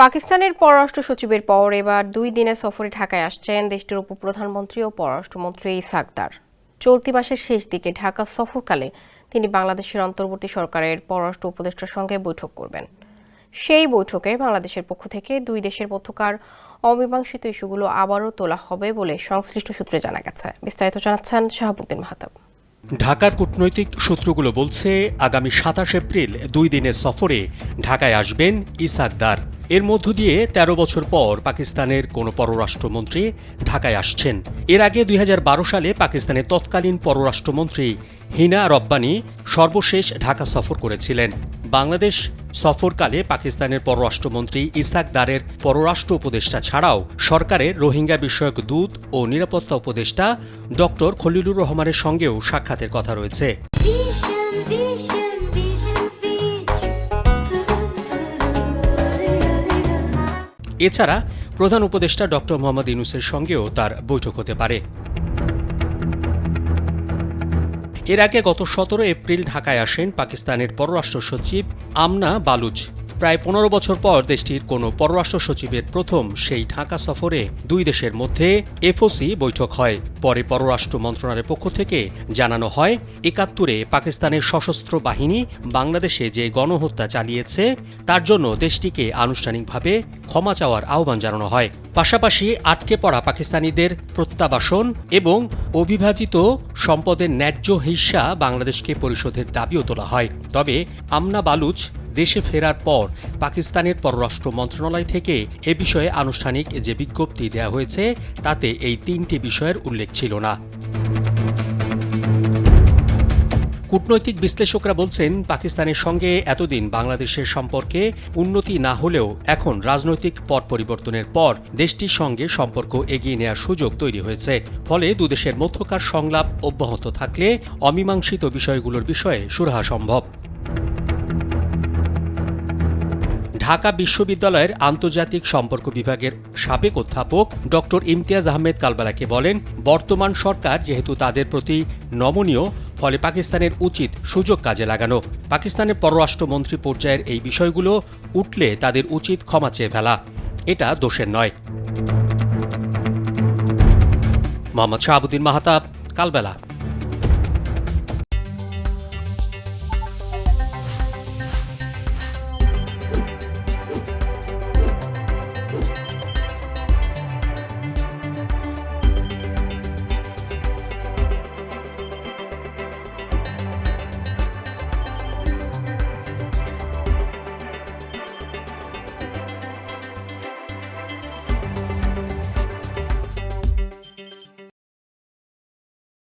পাকিস্তানের পররাষ্ট্র সচিবের পর এবার 2 দিনের সফরে ঢাকায় আসছেন দেশটির উপপ্রধানমন্ত্রী ও পররাষ্ট্রমন্ত্রী ইসহাক দার। চলতি মাসের শেষ দিকে ঢাকা সফরকালে তিনি বাংলাদেশের অন্তর্বর্তী সরকারের পররাষ্ট্র উপদেষ্টার সঙ্গে বৈঠক করবেন। সেই বৈঠকে বাংলাদেশের পক্ষ থেকে দুই দেশের মধ্যকার অমীমাংসিত ইস্যুগুলো আবারও তোলা হবে বলে সংশ্লিষ্ট সূত্রে জানা গেছে। বিস্তারিত জানাচ্ছেন শাহাবুদ্দিন মাহতাব। ঢাকার কূটনৈতিক সূত্রগুলো বলছে, আগামী 27 এপ্রিল 2 দিনের সফরে ঢাকায় আসবেন ইসহাক দার। এর মধ্য দিয়ে 13 বছর পর পাকিস্তানের কোনো পররাষ্ট্রমন্ত্রী ঢাকায় আসছেন। এর আগে 2012 সালে পাকিস্তানের তৎকালীন পররাষ্ট্রমন্ত্রী হিনা রব্বানী সর্বশেষ ঢাকা সফর করেছিলেন। বাংলাদেশ সফরকালে পাকিস্তানের পররাষ্ট্রমন্ত্রী ইসহাক দারের পররাষ্ট্র উপদেষ্টা ছাড়াও সরকারের রোহিঙ্গা বিষয়ক দূত ও নিরাপত্তা উপদেষ্টা ডক্টর খলিলুর রহমানের সঙ্গেও সাক্ষাতের কথা রয়েছে। এছাড়া প্রধান উপদেষ্টা ডক্টর মোহাম্মদ ইউনূসের সঙ্গেও তার বৈঠক হতে পারে। এর আগে গত 17 এপ্রিল ঢাকায় আসেন পাকিস্তানের পররাষ্ট্র সচিব আমনা বালুচ। প্রায় 15 বছর পর দেশটির কোনো পররাষ্ট্র সচিবের প্রথম সেই ঢাকা সফরে দুই দেশের মধ্যে এফওসি বৈঠক হয়। পরে পররাষ্ট্র মন্ত্রণালয়ের পক্ষ থেকে জানানো হয়, 71-এ পাকিস্তানের সশস্ত্র বাহিনী বাংলাদেশে যে গণহত্যা চালিয়েছে তার জন্য দেশটিকে আনুষ্ঠানিকভাবে ক্ষমা চাওয়ার আহ্বান জানানো হয়। পাশাপাশি আটকে পড়া পাকিস্তানিদের প্রত্যাবাসন এবং অবিভাজিত সম্পদের ন্যায্য হিস্সা বাংলাদেশকে পরিশোধের দাবিও তোলা হয়। তবে আমনা বালুচ দেশে ফেরার পর পাকিস্তানের পররাষ্ট্র মন্ত্রণালয় থেকে এ বিষয়ে আনুষ্ঠানিক যে বিজ্ঞপ্তি দেওয়া হয়েছে তাতে এই 3টি বিষয়ের উল্লেখ ছিল না। কূটনৈতিক বিশ্লেষকরা বলছেন, পাকিস্তানের সঙ্গে এতদিন বাংলাদেশের সম্পর্কে উন্নতি না হলেও এখন রাজনৈতিক পট পরিবর্তনের পর দেশটির সঙ্গে সম্পর্ক এগিয়ে নেওয়ার সুযোগ তৈরি হয়েছে। ফলে দুদেশের মধ্যকার সংলাপ অব্যাহত থাকলে অমীমাংসিত বিষয়গুলোর বিষয়ে সুরাহা সম্ভব। ঢাকা বিশ্ববিদ্যালয়ের আন্তর্জাতিক সম্পর্ক বিভাগের সাবেক অধ্যাপক ডক্টর ইমতিয়াজ আহমেদ কালবেলাকে বলেন, বর্তমান সরকার যেহেতু তাদের প্রতি নমনীয়, ফলে পাকিস্তানের উচিত সুযোগ কাজে লাগানো। পাকিস্তানের পররাষ্ট্রমন্ত্রী পর্যায়ের এই বিষয়গুলো উঠলে তাদের উচিত ক্ষমা চেয়ে ফেলা। এটা দোষের নয়। মোহাম্মদ শাহাবুদ্দিন মাহতাব, কালবেলা।